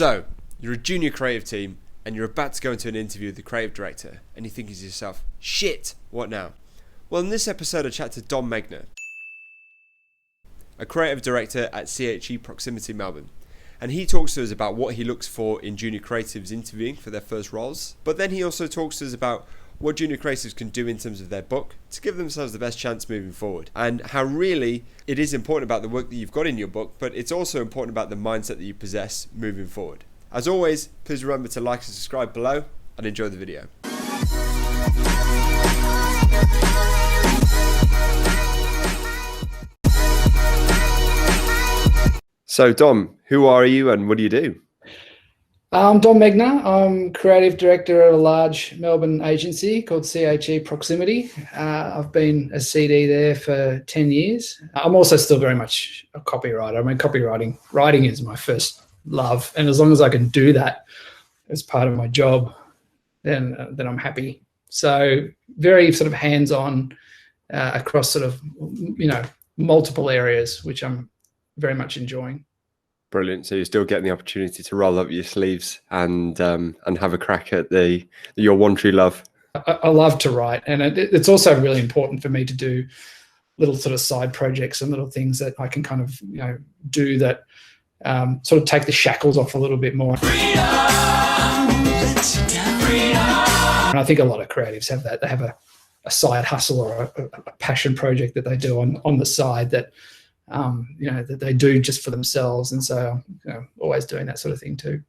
So, you're a junior creative team and you're about to go into an interview with the creative director and you're thinking to yourself, shit, what now? Well, in this episode I chat to Dom Megna, a creative director at CHE Proximity Melbourne. And he talks to us about what he looks for in junior creatives interviewing for their first roles. But then he also talks to us about what junior creatives can do in terms of their book to give themselves the best chance moving forward. And how really it is important about the work that you've got in your book, but it's also important about the mindset that you possess moving forward. As always, please remember to like and subscribe below and enjoy the video. So Dom, who are you and what do you do? I'm Dom Megna. I'm creative director at a large Melbourne agency called CHE Proximity. I've been a CD there for 10 years. I'm also still very much a copywriter. I mean, writing is my first love. And as long as I can do that as part of my job, then I'm happy. So very sort of hands-on across sort of, multiple areas, which I'm very much enjoying. Brilliant. So you're still getting the opportunity to roll up your sleeves and have a crack at your one true love. I love to write, and it's also really important for me to do little sort of side projects and little things that I can kind of do that sort of take the shackles off a little bit more. Freedom, and I think a lot of creatives have that. They have a side hustle or a passion project that they do on the side that that they do just for themselves, and so always doing that sort of thing too.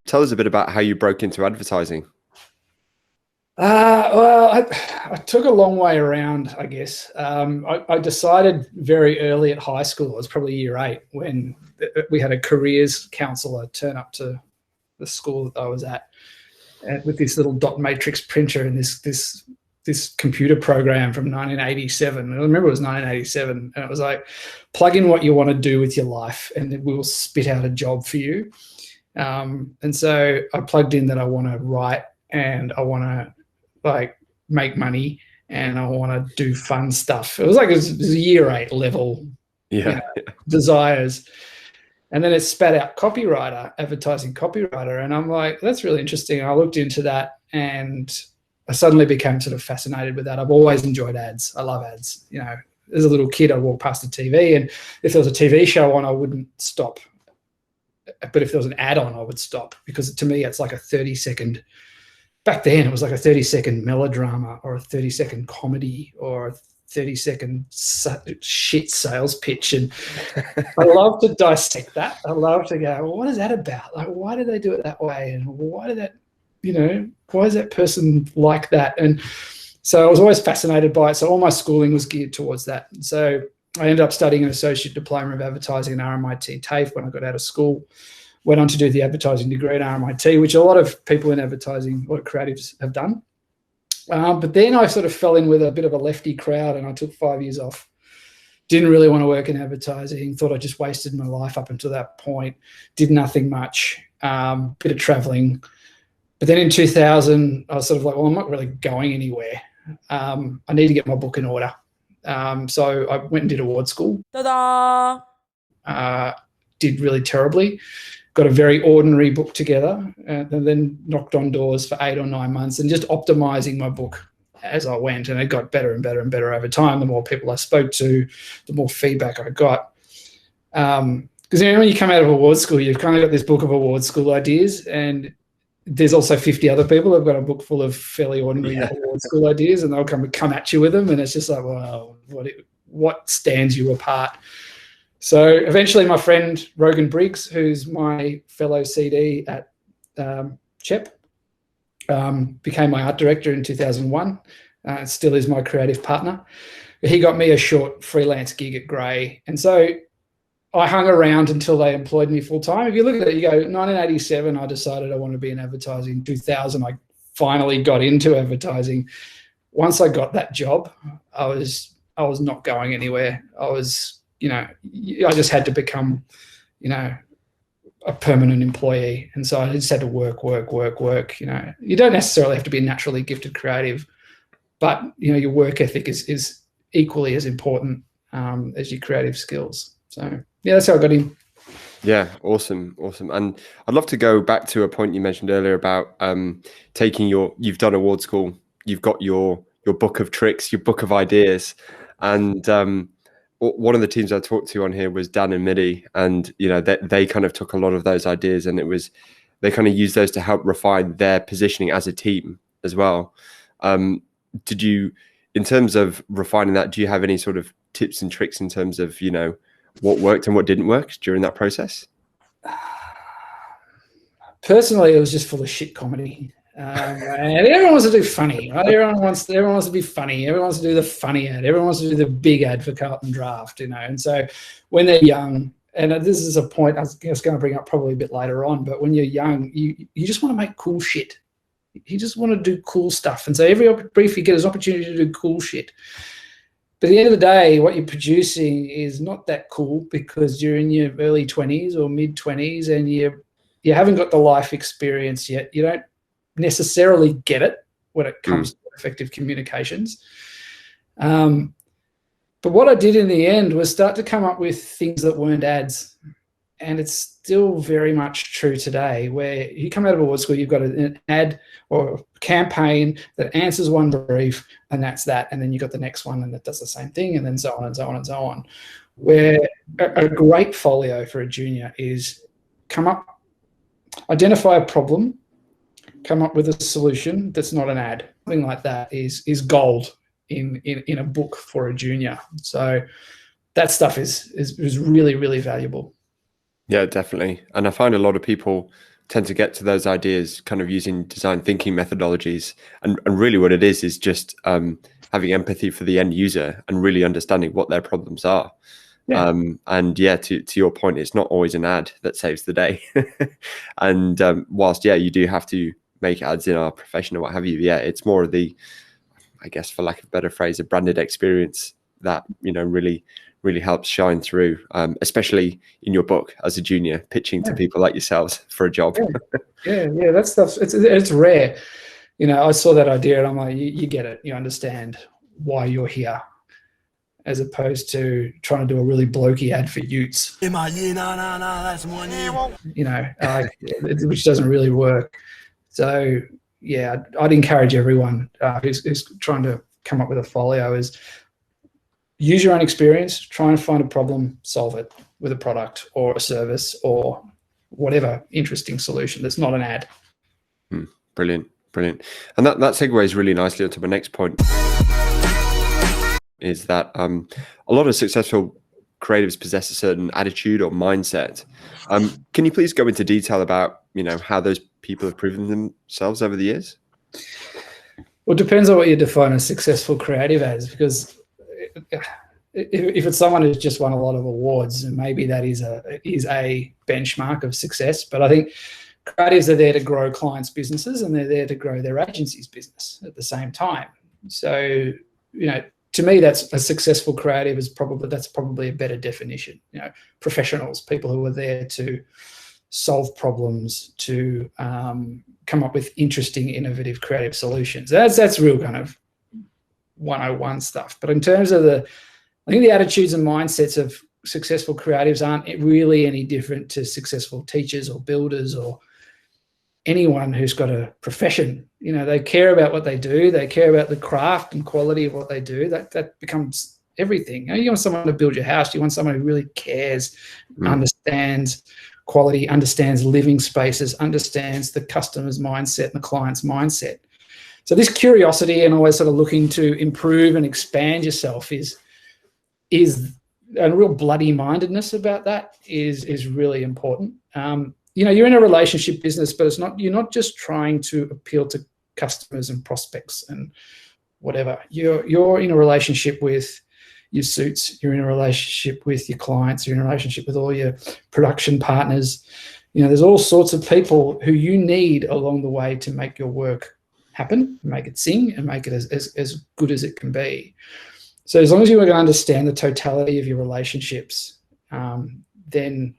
Tell us a bit about how you broke into advertising. Well, I took a long way around, I guess. I decided very early at high school, it was probably year 8, when we had a careers counsellor turn up to the school that I was at with this little dot matrix printer and this computer program from 1987. I remember it was 1987, and it was like, plug in what you want to do with your life and then we will spit out a job for you. And so I plugged in that I want to write and I want to make money and I want to do fun stuff. It was like it was a year 8 level desires. And then it spat out copywriter, advertising copywriter. And I'm like, that's really interesting. I looked into that and I suddenly became sort of fascinated with that. I've always enjoyed ads. I love ads. As a little kid, I'd walk past the TV, and if there was a TV show on, I wouldn't stop. But if there was an ad on, I would stop, because to me, it's like a 30-second. Back then, it was like a 30-second melodrama or a 30-second comedy or a 30-second shit sales pitch. And I love to dissect that. I love to go, well, what is that about? Like, why did they do it that way? And why did that, why is that person like that? And so I was always fascinated by it. So all my schooling was geared towards that. And so I ended up studying an associate diploma of advertising at RMIT TAFE when I got out of school. Went on to do the advertising degree at RMIT, which a lot of people in advertising, a lot of creatives have done. But then I sort of fell in with a bit of a lefty crowd and I took 5 years off. Didn't really want to work in advertising. Thought I just wasted my life up until that point. Did nothing much, bit of traveling. But then in 2000, I was sort of like, well, I'm not really going anywhere. I need to get my book in order. So I went and did award school. Ta-da! Did really terribly. Got a very ordinary book together and then knocked on doors for 8 or 9 months and just optimizing my book as I went. And it got better and better and better over time. The more people I spoke to, the more feedback I got. Because when you come out of award school, you've kind of got this book of award school ideas, and there's also 50 other people who've got a book full of fairly ordinary award school ideas, and they'll come at you with them, and it's just like, well, what stands you apart? So eventually my friend Rogan Briggs, who's my fellow CD at CHEP, became my art director in 2001. Still is my creative partner. He got me a short freelance gig at Grey, and so I hung around until they employed me full time. If you look at it, you go, 1987, I decided I wanted to be in advertising. 2000, I finally got into advertising. Once I got that job, I was not going anywhere. I just had to become, a permanent employee. And so I just had to work. You don't necessarily have to be a naturally gifted creative, but, your work ethic is equally as important as your creative skills. So, yeah, that's how I got in. Yeah, awesome. And I'd love to go back to a point you mentioned earlier about you've done award school, you've got your book of tricks, your book of ideas, and one of the teams I talked to on here was Dan and Midi, and they kind of took a lot of those ideas, and they kind of used those to help refine their positioning as a team as well. Did you, in terms of refining that, do you have any sort of tips and tricks in terms of what worked and what didn't work during that process? Personally, it was just full of shit comedy. And everyone wants to do funny, right? Everyone wants to be funny. Everyone wants to do the funny ad. Everyone wants to do the big ad for Carlton Draft, And so when they're young, and this is a point I was going to bring up probably a bit later on, but when you're young, you just want to make cool shit. You just want to do cool stuff. And so every brief you get is an opportunity to do cool shit. But at the end of the day, what you're producing is not that cool because you're in your early 20s or mid 20s and you haven't got the life experience yet. You don't necessarily get it when it comes to effective communications. But what I did in the end was start to come up with things that weren't ads. And it's still very much true today, where you come out of award school, you've got an ad or a campaign that answers one brief, and that's that. And then you've got the next one, and that does the same thing, and then so on and so on and so on. Where a great folio for a junior is identify a problem, come up with a solution that's not an ad. Something like that is gold in a book for a junior. So that stuff is really, really valuable. Yeah, definitely. And I find a lot of people tend to get to those ideas kind of using design thinking methodologies. And really what it is just having empathy for the end user and really understanding what their problems are. Yeah. To your point, it's not always an ad that saves the day. And whilst, you do have to make ads in our profession or what have you, it's more of the, I guess, for lack of a better phrase, a branded experience that, really helps shine through, especially in your book as a junior, pitching to people like yourselves for a job. Yeah, that stuff, it's rare. I saw that idea and I'm like, you get it. You understand why you're here, as opposed to trying to do a really blokey ad for utes. That's one year. Which doesn't really work. So, I'd encourage everyone who's trying to come up with a folio is use your own experience, try and find a problem, solve it with a product or a service or whatever interesting solution that's not an ad. Brilliant. And that segues really nicely onto my next point, is that a lot of successful creatives possess a certain attitude or mindset. Can you please go into detail about, how those people have proven themselves over the years? Well, it depends on what you define a successful creative as, because if it's someone who's just won a lot of awards, and maybe that is a benchmark of success. But I think creatives are there to grow clients' businesses and they're there to grow their agency's business at the same time. So, to me, that's a successful creative that's probably a better definition. Professionals, people who are there to solve problems, to come up with interesting, innovative, creative solutions. That's real kind of 101 stuff. But in terms of I think the attitudes and mindsets of successful creatives aren't really any different to successful teachers or builders or anyone who's got a profession. They care about what they do. They care about the craft and quality of what they do. That becomes everything. You want someone to build your house. You want someone who really cares, understands quality, understands living spaces, understands the customer's mindset and the client's mindset. So this curiosity and always sort of looking to improve and expand yourself is a real bloody mindedness about that is really important. You're in a relationship business, but you're not just trying to appeal to customers and prospects and whatever. You're in a relationship with your suits. You're in a relationship with your clients. You're in a relationship with all your production partners. There's all sorts of people who you need along the way to make your work happen, make it sing, and make it as good as it can be. So as long as you are going to understand the totality of your relationships, then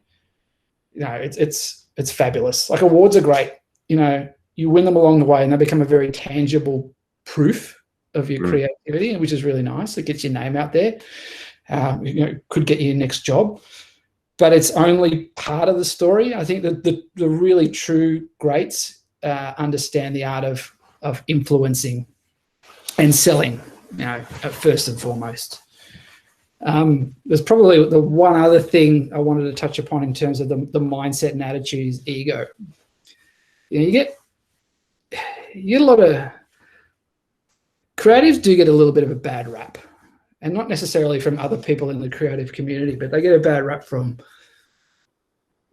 it's fabulous. Like, awards are great. You win them along the way, and they become a very tangible proof of your creativity, which is really nice. It gets your name out there. Could get you your next job. but it's only part of the story. I think that the really true greats understand the art of influencing and selling, first and foremost. There's probably the one other thing I wanted to touch upon in terms of the mindset and attitude is ego. You get a lot of creatives do get a little bit of a bad rap, and not necessarily from other people in the creative community, but they get a bad rap from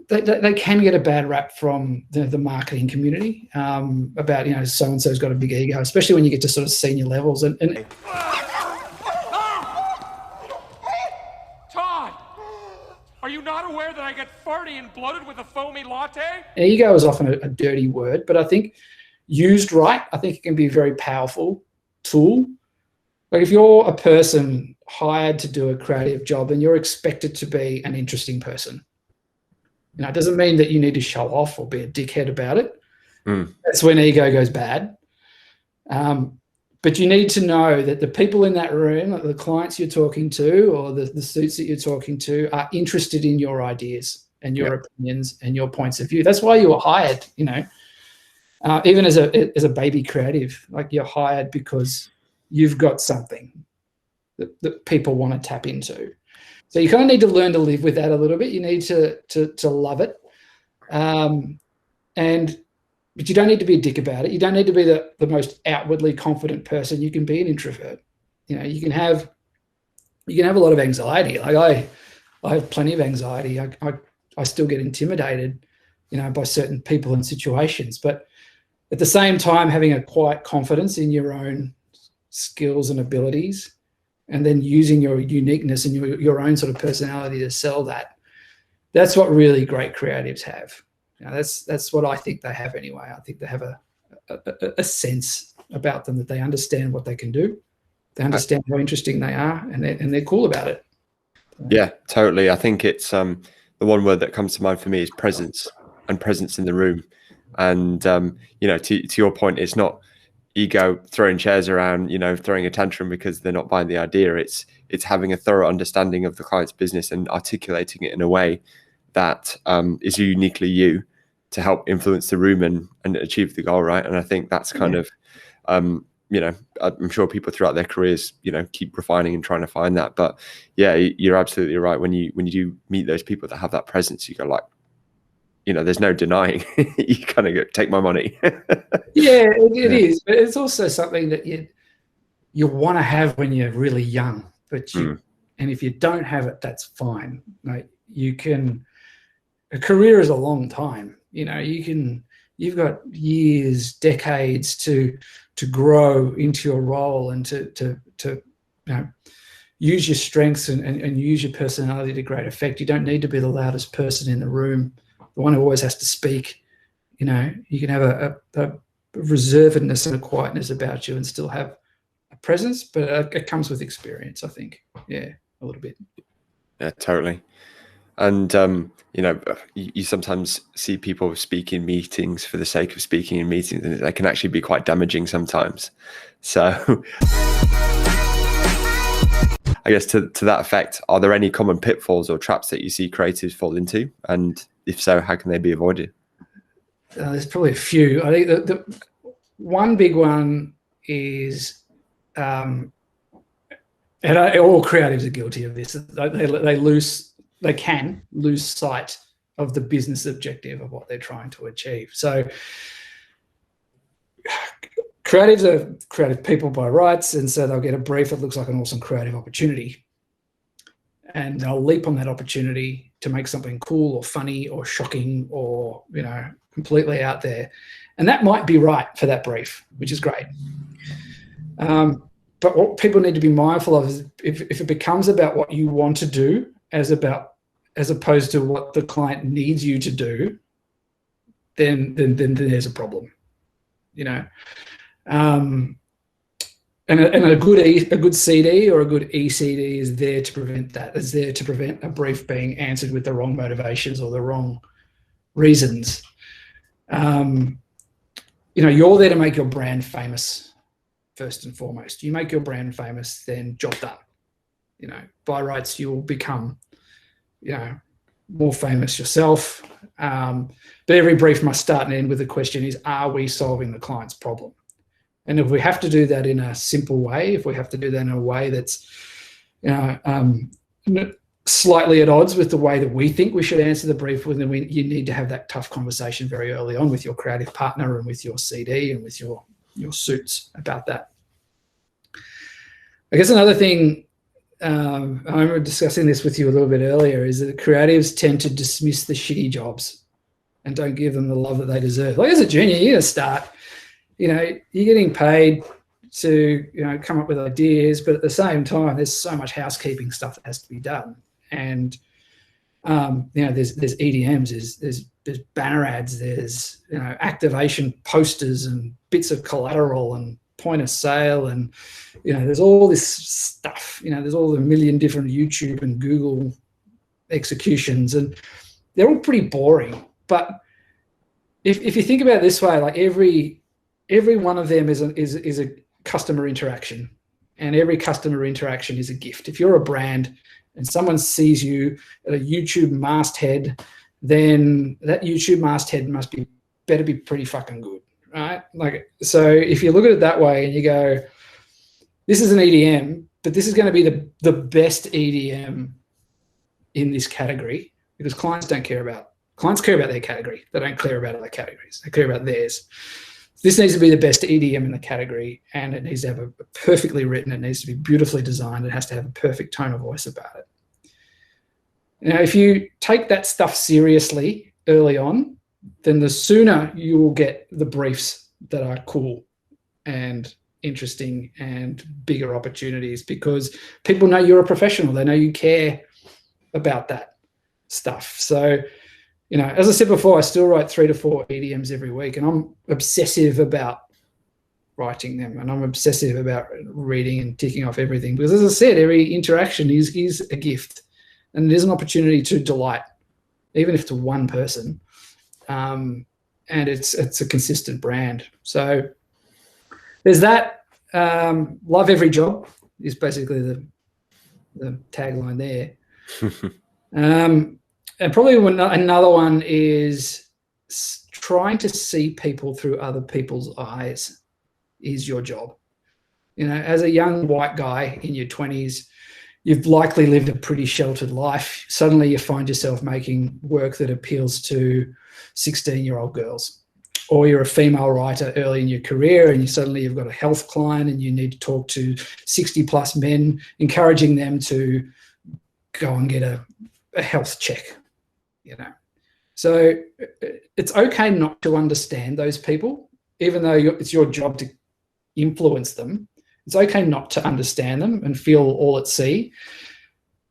they can get a bad rap from the marketing community about so and so's got a big ego, especially when you get to sort of senior levels and Are you not aware that I get farty and bloated with a foamy latte? Ego is often a dirty word, but I think used right, I think it can be a very powerful tool. Like if you're a person hired to do a creative job, then you're expected to be an interesting person. It doesn't mean that you need to show off or be a dickhead about it. That's when ego goes bad. But you need to know that the people in that room, like the clients you're talking to or the suits that you're talking to, are interested in your ideas and your opinions and your points of view. That's why you were hired, even as a baby creative, like you're hired because you've got something that people want to tap into. So you kind of need to learn to live with that a little bit. You need to love it. But you don't need to be a dick about it. You don't need to be the most outwardly confident person. You can be an introvert. You can have a lot of anxiety. Like I have plenty of anxiety. I still get intimidated, by certain people and situations. But at the same time, having a quiet confidence in your own skills and abilities, and then using your uniqueness and your own sort of personality to sell that. That's what really great creatives have. That's what I think they have anyway. I think they have a sense about them that they understand what they can do. They understand how interesting they are, and they're cool about it. Yeah, totally. I think it's the one word that comes to mind for me is presence, and presence in the room. And to your point, it's not ego throwing chairs around, throwing a tantrum because they're not buying the idea. It's having a thorough understanding of the client's business and articulating it in a way that is uniquely you to help influence the room and achieve the goal, right? And I think that's kind of I'm sure people throughout their careers keep refining and trying to find that. But yeah, you're absolutely right. When you do meet those people that have that presence, you go like, there's no denying. You kind of go, take my money. Yeah, it is. But it's also something that you want to have when you're really young. But and if you don't have it, that's fine. Like a career is a long time. You've got years, decades to grow into your role and to use your strengths and use your personality to great effect. You don't need to be the loudest person in the room, the one who always has to speak. You can have a reservedness and a quietness about you and still have a presence, but it comes with experience, I think. Yeah, a little bit. Yeah, totally. And you sometimes see people speak in meetings for the sake of speaking in meetings, and they can actually be quite damaging sometimes. So I guess to that effect, are there any common pitfalls or traps that you see creatives fall into? And if so, how can they be avoided? There's probably a few. I think the one big one is, and all creatives are guilty of this. They can lose sight of the business objective of what they're trying to achieve. So creatives are creative people by rights, and so they'll get a brief that looks like an awesome creative opportunity, and they'll leap on that opportunity to make something cool or funny or shocking or completely out there, and that might be right for that brief, which is great. But what people need to be mindful of is if it becomes about what you want to do as opposed to what the client needs you to do, then there's a problem. And a good CD or a good ECD is there to prevent that. It's there to prevent a brief being answered with the wrong motivations or the wrong reasons. You're there to make your brand famous first and foremost. You make your brand famous, then job done. By rights, you will become, more famous yourself. But every brief must start and end with the question is, are we solving the client's problem? And if we have to do that in a simple way, if we have to do that in a way that's, slightly at odds with the way that we think we should answer the brief, well, then you need to have that tough conversation very early on with your creative partner and with your CD and with your suits about that. I guess another thing, I remember discussing this with you a little bit earlier, is that creatives tend to dismiss the shitty jobs and don't give them the love that they deserve. Like as a junior, you're going to start, you're getting paid to, come up with ideas, but at the same time, there's so much housekeeping stuff that has to be done. And, there's EDMs, there's banner ads, there's, activation posters and bits of collateral and point of sale. And, there's all this stuff, there's all the million different YouTube and Google executions, and they're all pretty boring. But if you think about it this way, like every one of them is a customer interaction, and every customer interaction is a gift. If you're a brand and someone sees you at a YouTube masthead, then that YouTube masthead better be pretty fucking good, right? Like, so if you look at it that way and you go, this is an EDM, but this is going to be the best EDM in this category, because clients care about their category. They don't care about other categories. They care about theirs. This needs to be the best EDM in the category, and it needs to have a perfectly written, it needs to be beautifully designed, it has to have a perfect tone of voice about it. Now, if you take that stuff seriously early on, then the sooner you will get the briefs that are cool and interesting and bigger opportunities, because people know you're a professional. They know you care about that stuff. So, as I said before, I still write 3 to 4 EDMs every week, and I'm obsessive about writing them, and I'm obsessive about reading and ticking off everything, because, as I said, every interaction is a gift, and it is an opportunity to delight, even if it's one person, and it's a consistent brand. So there's that. Love every job is basically the tagline there. And probably another one is trying to see people through other people's eyes is your job. As a young white guy in your 20s, you've likely lived a pretty sheltered life. Suddenly you find yourself making work that appeals to 16-year-old girls. Or you're a female writer early in your career, and you've got a health client and you need to talk to 60-plus men, encouraging them to go and get a health check. So it's okay not to understand those people, even though it's your job to influence them. It's okay not to understand them and feel all at sea.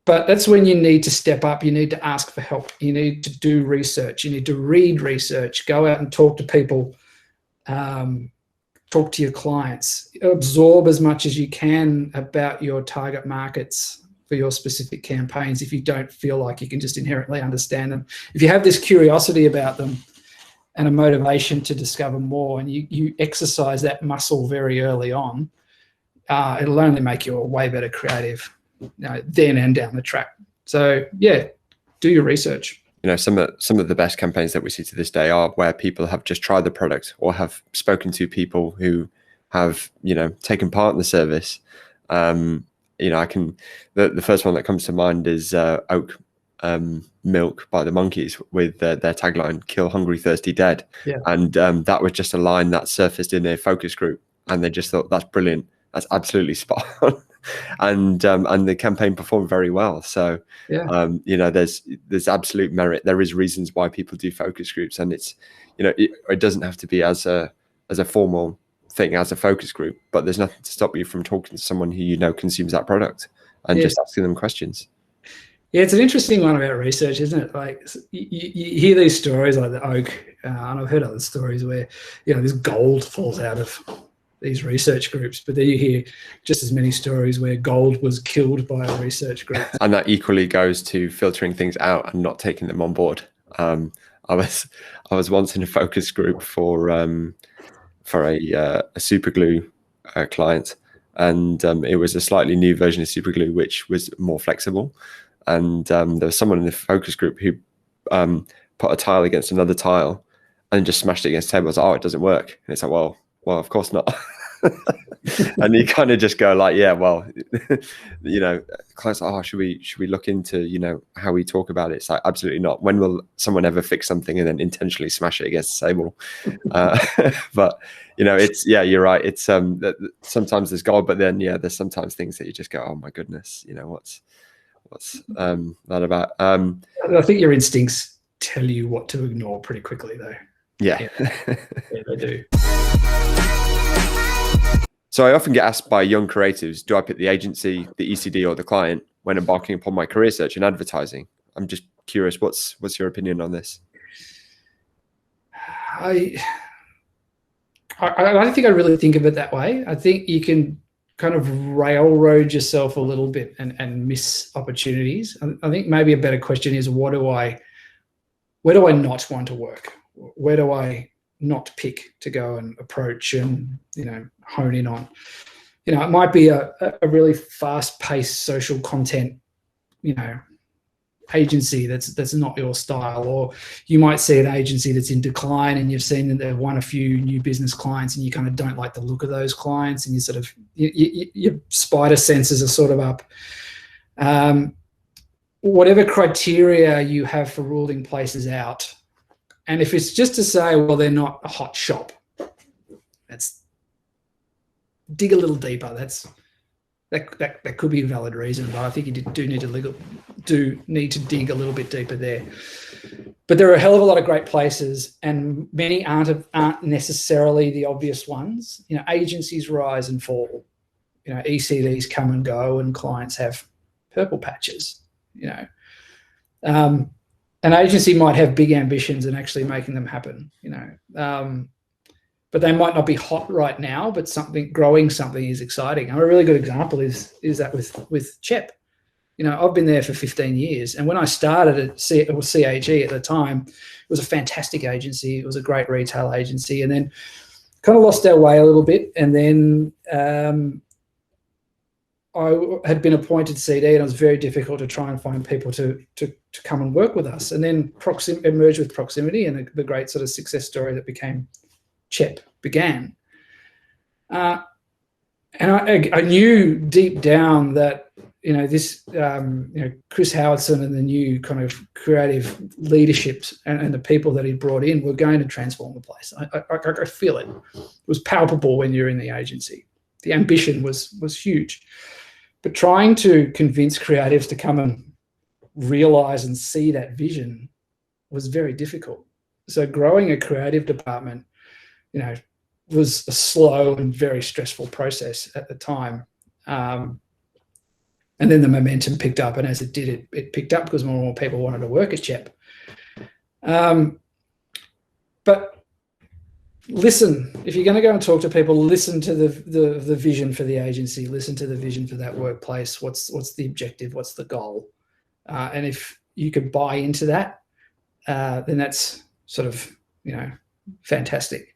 But that's when you need to step up. You need to ask for help. You need to do research. You need to read research. Go out and talk to people. Talk to your clients. Absorb as much as you can about your target markets for your specific campaigns, if you don't feel like you can just inherently understand them. If you have this curiosity about them and a motivation to discover more, and you exercise that muscle very early on, it'll only make you a way better creative then and down the track. So yeah, do your research. Some of the best campaigns that we see to this day are where people have just tried the product or have spoken to people who have, taken part in the service. The first one that comes to mind is Oak Milk by the Monkees with their tagline, "Kill Hungry, Thirsty, Dead." Yeah. And that was just a line that surfaced in a focus group, and they just thought, that's brilliant. That's absolutely spot on. And the campaign performed very well. So, yeah. There's absolute merit. There is reasons why people do focus groups, and it's, it doesn't have to be as a formal thing as a focus group, but there's nothing to stop you from talking to someone who consumes that product and just asking them questions. Yeah, it's an interesting one about research, isn't it? Like you hear these stories like the Oak, and I've heard other stories where this gold falls out of these research groups, but then you hear just as many stories where gold was killed by a research group. And that equally goes to filtering things out and not taking them on board. I was once in a focus group for a super glue client, and it was a slightly new version of super glue which was more flexible, and there was someone in the focus group who put a tile against another tile and just smashed it against the table. I was like, oh, it doesn't work. And it's like, well, of course not. And you kind of just go like, yeah, well, clients like, oh, should we look into, how we talk about it? It's like, absolutely not. When will someone ever fix something and then intentionally smash it against the table? But, it's, yeah, you're right. It's sometimes there's gold, but then, yeah, there's sometimes things that you just go, oh my goodness, what's that about? I think your instincts tell you what to ignore pretty quickly, though. Yeah. Yeah, they do. So I often get asked by young creatives, do I pick the agency, the ECD, or the client when embarking upon my career search in advertising? I'm just curious, what's your opinion on this? I don't think I really think of it that way. I think you can kind of railroad yourself a little bit and miss opportunities. I think maybe a better question is, where do I not want to work? Where do I not pick to go and approach and hone in on? It might be a really fast-paced social content agency that's not your style, or you might see an agency that's in decline and you've seen that they've won a few new business clients and you kind of don't like the look of those clients, and you sort of your spider senses are sort of up. Whatever criteria you have for ruling places out. And if it's just to say, well, they're not a hot shop, that's dig a little deeper. That could be a valid reason, but I think you do need to dig a little bit deeper there. But there are a hell of a lot of great places, and many aren't necessarily the obvious ones. Agencies rise and fall. ECDs come and go, and clients have purple patches. An agency might have big ambitions and actually making them happen, but they might not be hot right now, but growing something is exciting. And a really good example is that with CHEP. I've been there for 15 years. And when I started at CHE at the time, it was a fantastic agency. It was a great retail agency, and then kind of lost our way a little bit. And then I had been appointed CD, and it was very difficult to try and find people to come and work with us. And then emerged with Proximity, and the great sort of success story that became CHEP began. And I knew deep down that this Chris Howardson and the new kind of creative leadership and the people that he brought in were going to transform the place. I feel it. It was palpable when you're in the agency. The ambition was huge. But trying to convince creatives to come and realize and see that vision was very difficult. So growing a creative department, was a slow and very stressful process at the time. And then the momentum picked up, and as it did, it picked up because more and more people wanted to work at CHEP. But listen, if you're going to go and talk to people, listen to the vision for the agency, listen to the vision for that workplace. What's the objective? What's the goal? And if you could buy into that, then that's sort of, fantastic.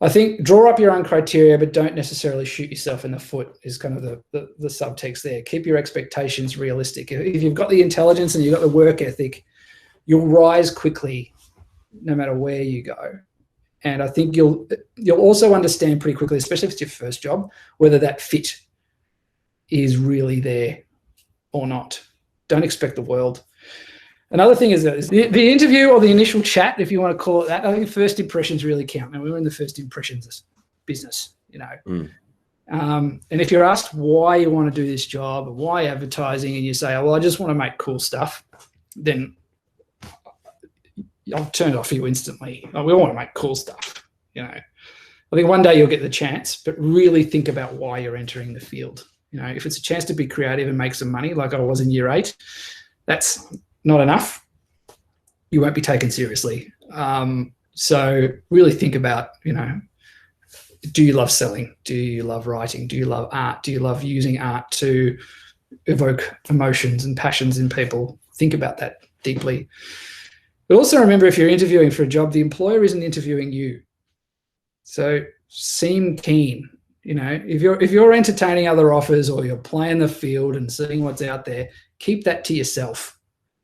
I think draw up your own criteria, but don't necessarily shoot yourself in the foot is kind of the subtext there. Keep your expectations realistic. If you've got the intelligence and you've got the work ethic, you'll rise quickly no matter where you go. And I think you'll also understand pretty quickly, especially if it's your first job, whether that fit is really there or not. Don't expect the world. Another thing is that the interview or the initial chat, if you want to call it that, I think first impressions really count. And we're in the first impressions business, And if you're asked why you want to do this job or why advertising, and you say, oh, well, I just want to make cool stuff, then I'll turn it off you instantly. We all want to make cool stuff, I think one day you'll get the chance, but really think about why you're entering the field. If it's a chance to be creative and make some money, like I was in year 8, that's not enough. You won't be taken seriously. So really think about, do you love selling? Do you love writing? Do you love art? Do you love using art to evoke emotions and passions in people? Think about that deeply. But also remember, if you're interviewing for a job, the employer isn't interviewing you. So seem keen. If you're entertaining other offers or you're playing the field and seeing what's out there, keep that to yourself.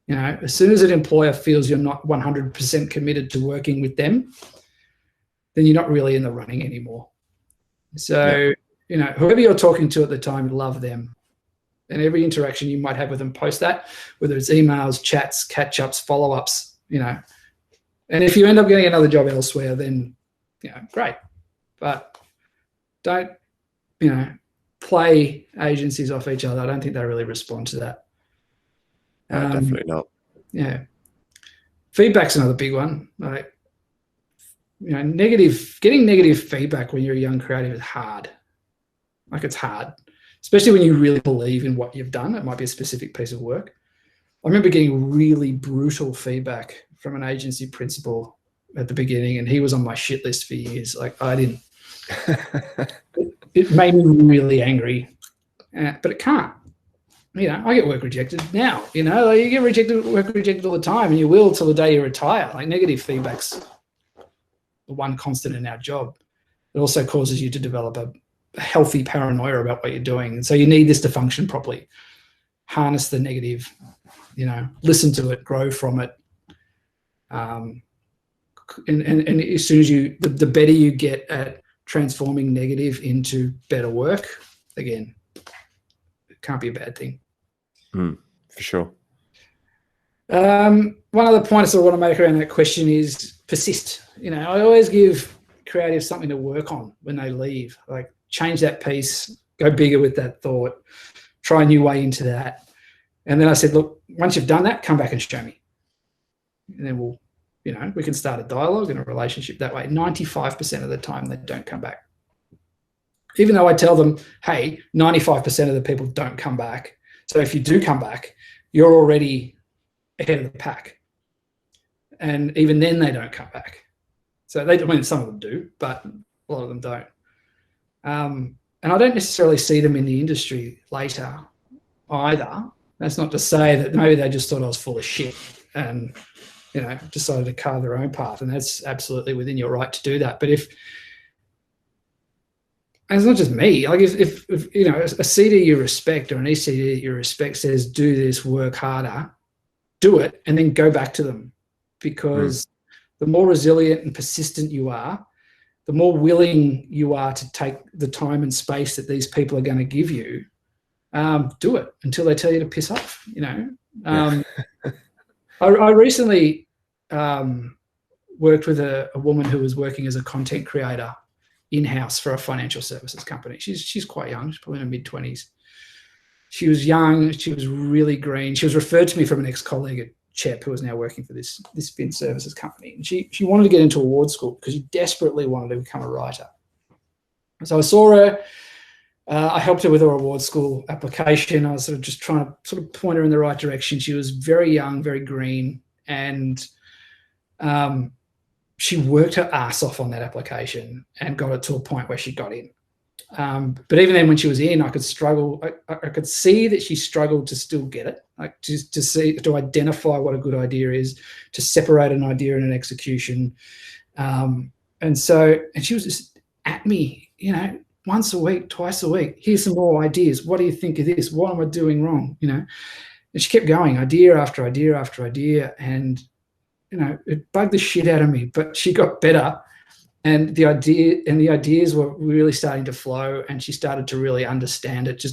You know, as soon as an employer feels you're not 100% committed to working with them, then you're not really in the running anymore. So, you know, whoever you're talking to at the time, love them. And every interaction you might have with them post that, whether it's emails, chats, catch-ups, follow-ups, you know. And if you end up getting another job elsewhere, then, you know, great. But don't, you know, play agencies off each other. I don't think they really respond to that. No, definitely not. Yeah. Feedback's another big one. Like, you know, getting negative feedback when you're a young creative is hard. Like, it's hard, especially when you really believe in what you've done. It might be a specific piece of work. I remember getting really brutal feedback from an agency principal at the beginning, and he was on my shit list for years. Like, I didn't. It made me really angry, but it can't. You know, I get work rejected now. You know, like, you get work rejected all the time, and you will till the day you retire. Like, negative feedback's the one constant in our job. It also causes you to develop a healthy paranoia about what you're doing, and so you need this to function properly. Harness the negative, you know, listen to it, grow from it, and as soon as the better you get at transforming negative into better work, again, it can't be a bad thing. For sure. One other point I sort of want to make around that question is persist. You know, I always give creatives something to work on when they leave. Like, change that piece, go bigger with that thought, try a new way into that. And then I said, look, once you've done that, come back and show me. And then we'll, you know, we can start a dialogue and a relationship that way. 95% of the time, they don't come back. Even though I tell them, hey, 95% of the people don't come back. So if you do come back, you're already ahead of the pack. And even then, they don't come back. So I mean, some of them do, but a lot of them don't. And I don't necessarily see them in the industry later either. That's not to say that maybe they just thought I was full of shit and, you know, decided to carve their own path. And that's absolutely within your right to do that. But and it's not just me. Like, if you know, a CD you respect or an ECD that you respect says, do this, work harder, do it, and then go back to them. Because the more resilient and persistent you are, the more willing you are to take the time and space that these people are going to give you. Do it until they tell you to piss off, you know. I recently worked with a woman who was working as a content creator in-house for a financial services company. She's quite young. She's probably in her mid-20s. She was young. She was really green. She was referred to me from an ex-colleague at CHEP who was now working for this fin services company. And she wanted to get into award school because she desperately wanted to become a writer. So I saw her. I helped her with her award school application. I was sort of just trying to sort of point her in the right direction. She was very young, very green, and she worked her ass off on that application and got it to a point where she got in. But even then, when she was in, I could struggle. I could see that she struggled to still get it, like to identify what a good idea is, to separate an idea and an execution. And she was just at me, you know, once a week, twice a week. Here's some more ideas. What do you think of this? What am I doing wrong? You know, and she kept going, idea after idea after idea, and you know, it bugged the shit out of me. But she got better. And the ideas were really starting to flow, and she started to really understand it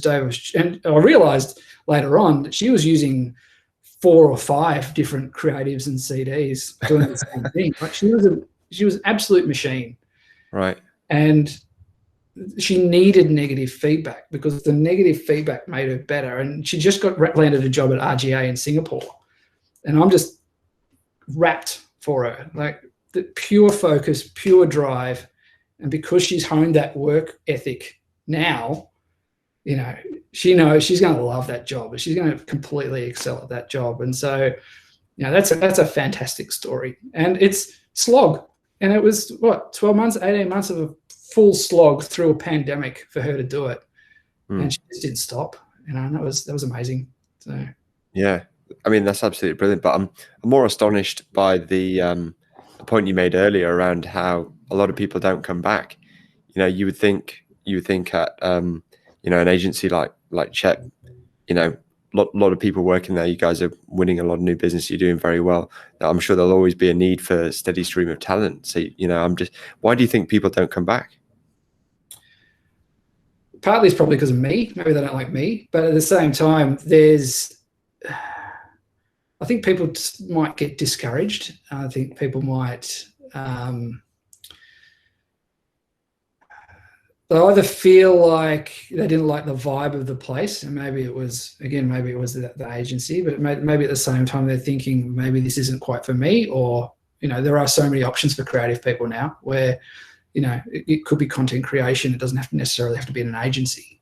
and I realized later on that she was using 4 or 5 different creatives and CDs doing the same thing. Like, she was an absolute machine. Right. And she needed negative feedback because the negative feedback made her better. And she just landed a job at RGA in Singapore. And I'm just wrapped for her. Like, the pure focus, pure drive, and because she's honed that work ethic now, you know, she knows she's going to love that job. She's going to completely excel at that job, and so, you know, that's a fantastic story. And it's slog, and it was 12 months, 18 months of a full slog through a pandemic for her to do it, and she just didn't stop. You know, and that was amazing. So yeah, I mean, that's absolutely brilliant. But I'm more astonished by the point you made earlier around how a lot of people don't come back. You know, you would think at you know, an agency like CHEP, you know, lot of people working there. You guys are winning a lot of new business. You're doing very well. I'm sure there'll always be a need for a steady stream of talent. So, why do you think people don't come back? Partly it's probably because of me. Maybe they don't like me. But at the same time, I think people might get discouraged. I think people might they either feel like they didn't like the vibe of the place, and maybe it was the agency, but maybe at the same time they're thinking maybe this isn't quite for me, or there are so many options for creative people now where it could be content creation. It doesn't necessarily have to be in an agency.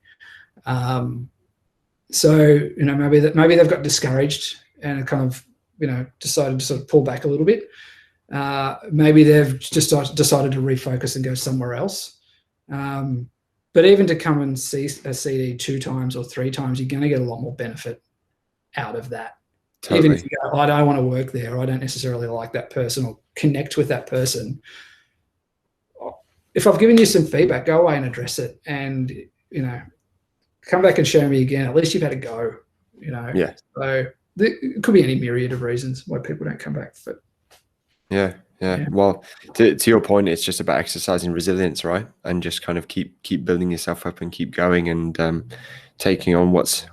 So maybe they've got discouraged and kind of decided to sort of pull back a little bit. Maybe they've just decided to refocus and go somewhere else. But even to come and see a CD 2 times or 3 times, you're going to get a lot more benefit out of that. Totally. Even if you go, I don't want to work there, or I don't necessarily like that person or connect with that person. If I've given you some feedback, go away and address it, and come back and show me again. At least you've had a go. Yeah. So it could be any myriad of reasons why people don't come back. But yeah. Well, to your point, it's just about exercising resilience, right? And just kind of keep building yourself up and keep going, and taking on what's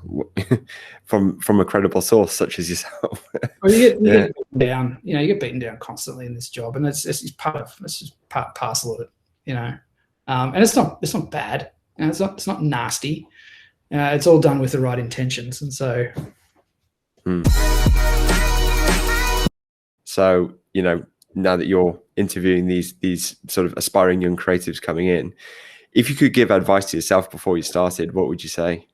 from a credible source such as yourself. Well, you get beaten down. You get beaten down constantly in this job, and it's just part and parcel of it. And it's not bad. It's not nasty. It's all done with the right intentions, and so. So now that you're interviewing these sort of aspiring young creatives coming in, if you could give advice to yourself before you started, what would you say?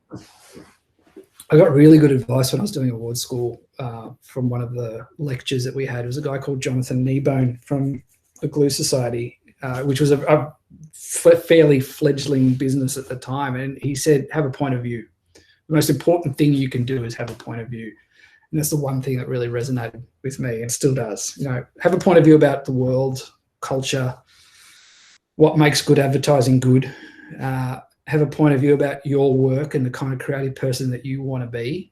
I got really good advice when I was doing award school from one of the lectures that we had. It was a guy called Jonathan Kneebone from the Glue Society, which was a fairly fledgling business at the time. And he said, have a point of view. The most important thing you can do is have a point of view. And that's the one thing that really resonated with me, and still does. Have a point of view about the world, culture, what makes good advertising good. Have a point of view about your work and the kind of creative person that you want to be.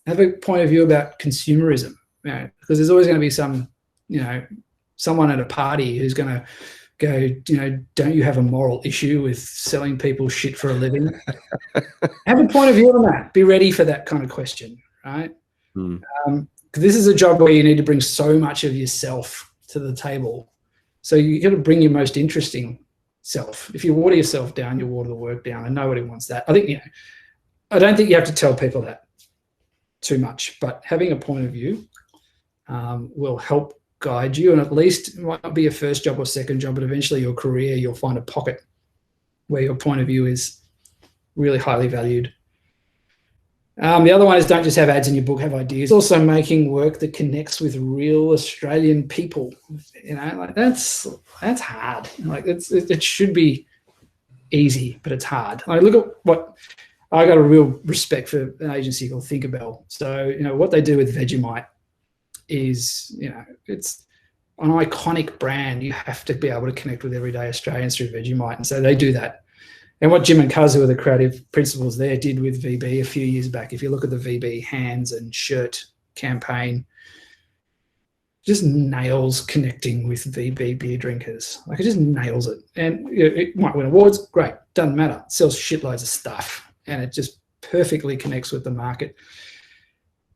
Have a point of view about consumerism, because there's always going to be someone at a party who's going to go, don't you have a moral issue with selling people shit for a living? Have a point of view on that. Be ready for that kind of question, right? This is a job where you need to bring so much of yourself to the table. So you got to bring your most interesting self. If you water yourself down, you water the work down, and nobody wants that. I think, I don't think you have to tell people that too much, but having a point of view will help guide you, and at least it might not be your first job or second job, but eventually your career, you'll find a pocket where your point of view is really highly valued. The other one is don't just have ads in your book, have ideas. Also making work that connects with real Australian people. That's hard. It should be easy, but it's hard. Look at what I got a real respect for an agency called Tinkerbell. So what they do with Vegemite is it's an iconic brand. You have to be able to connect with everyday Australians through Vegemite, and so they do that. And what Jim and Kaz, who are the creative principals there, did with VB a few years back, if you look at the VB hands and shirt campaign, just nails connecting with VB beer drinkers. It just nails it. And it might win awards, great, doesn't matter. It sells shitloads of stuff, and it just perfectly connects with the market.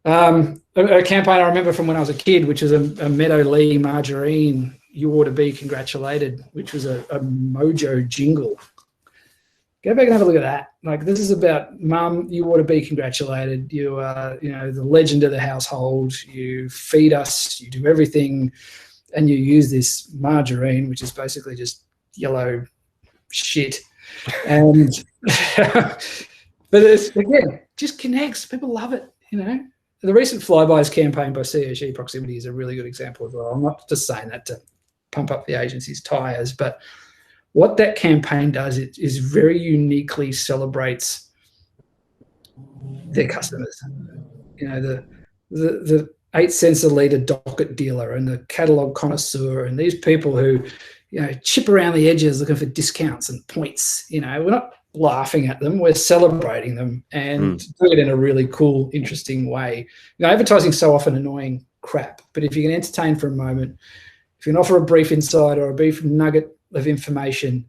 A campaign I remember from when I was a kid, which was a Meadow Lee margarine, you ought to be congratulated, which was a Mojo jingle. Go back and have a look at that. This is about, Mum, you ought to be congratulated. You are, the legend of the household. You feed us, you do everything, and you use this margarine, which is basically just yellow shit. And but it's, again, just connects. People love it, The recent Flybys campaign by CHE Proximity is a really good example as well. I'm not just saying that to pump up the agency's tires, but what that campaign does is very uniquely celebrates their customers. The 8 cents a litre docket dealer and the catalogue connoisseur and these people who chip around the edges looking for discounts and points. We're not laughing at them. We're celebrating them and doing it in a really cool, interesting way. Advertising is so often annoying crap, but if you can entertain for a moment, if you can offer a brief insight or a brief nugget of information,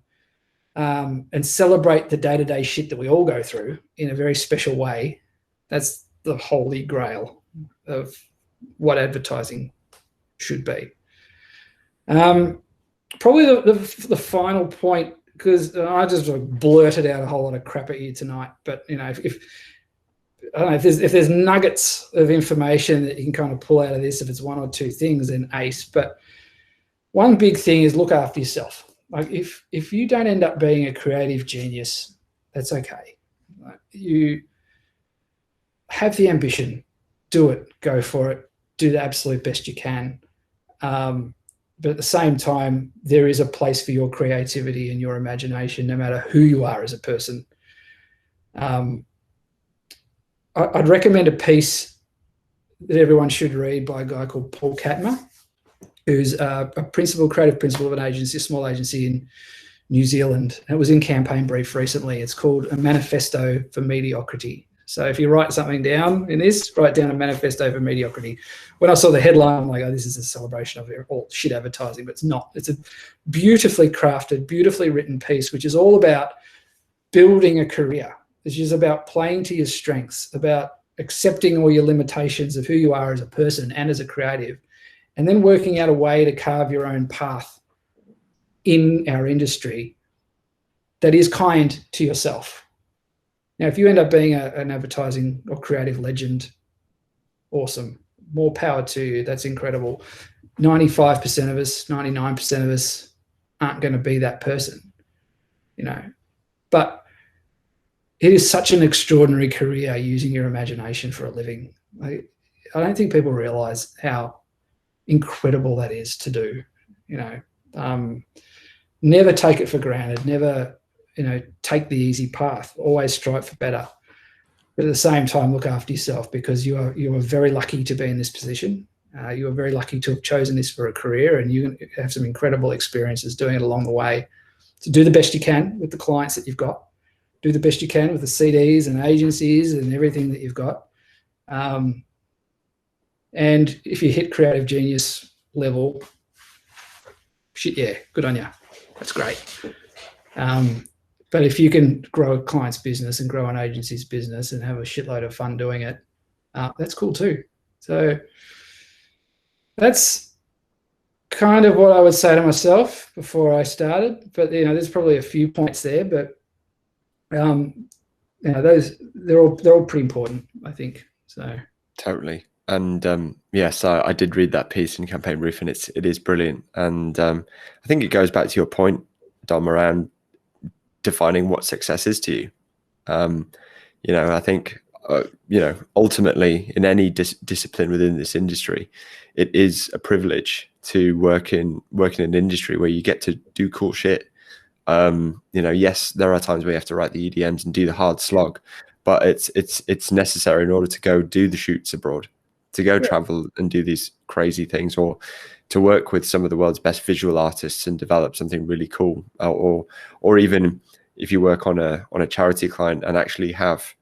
and celebrate the day-to-day shit that we all go through in a very special way, that's the holy grail of what advertising should be. Probably the final point, because I just blurted out a whole lot of crap at you tonight, but if I don't know, if there's nuggets of information that you can kind of pull out of this, if it's one or two things, then ace. But one big thing is look after yourself. Like if you don't end up being a creative genius, that's okay. You have the ambition, do it, go for it, do the absolute best you can. But at the same time, there is a place for your creativity and your imagination, no matter who you are as a person. I'd recommend a piece that everyone should read by a guy called Paul Catmur, who's a creative principal of an agency, a small agency in New Zealand. It was in Campaign Brief recently. It's called A Manifesto for Mediocrity. So if you write something down in this, write down A Manifesto for Mediocrity. When I saw the headline, I'm like, oh, this is a celebration of all shit advertising, but it's not. It's a beautifully crafted, beautifully written piece, which is all about building a career. It's just about playing to your strengths, about accepting all your limitations of who you are as a person and as a creative, and then working out a way to carve your own path in our industry that is kind to yourself. Now, if you end up being an advertising or creative legend, awesome. More power to you. That's incredible. 95% of us, 99% of us aren't going to be that person, But it is such an extraordinary career using your imagination for a living. I don't think people realize how incredible that is to do. Never take it for granted. Never take the easy path. Always strive for better. But at the same time, look after yourself, because you are very lucky to be in this position. You are very lucky to have chosen this for a career, and you have some incredible experiences doing it along the way. So do the best you can with the clients that you've got. Do the best you can with the CDs and agencies and everything that you've got. And if you hit creative genius level, shit, yeah, good on you. That's great. But if you can grow a client's business and grow an agency's business and have a shitload of fun doing it, that's cool too. So that's kind of what I would say to myself before I started. But there's probably a few points there, but those they're all pretty important, I think. So totally. And yes, I did read that piece in Campaign Brief, and it is brilliant. And I think it goes back to your point, Dom, around defining what success is to you. I think ultimately in any discipline within this industry, it is a privilege to work in an industry where you get to do cool shit. Yes, there are times where you have to write the EDMs and do the hard slog, but it's necessary in order to go do the shoots abroad, to go travel and do these crazy things, or to work with some of the world's best visual artists and develop something really cool, or even if you work on a charity client and actually have,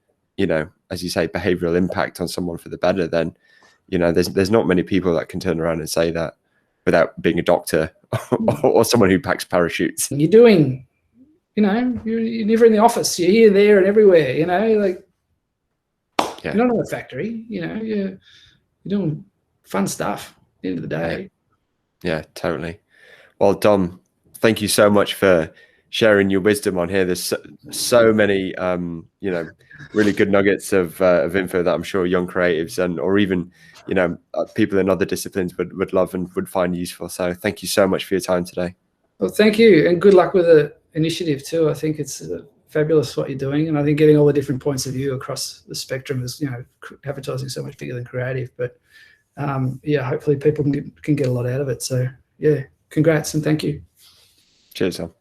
as you say, behavioral impact on someone for the better, then, there's not many people that can turn around and say that without being a doctor or someone who packs parachutes. You're doing, you're never in the office. You're here, there, and everywhere. You're not in a factory. You're doing fun stuff at the end of the day. Yeah, totally. Well, Dom, thank you so much for sharing your wisdom on here. There's so many, really good nuggets of info that I'm sure young creatives or even, people in other disciplines would love and would find useful. So thank you so much for your time today. Well, thank you. And good luck with the initiative too. I think it's fabulous what you're doing. And I think getting all the different points of view across the spectrum is, advertising so much bigger than creative, but hopefully people can get a lot out of it. So yeah, congrats and thank you. Cheers, Tom.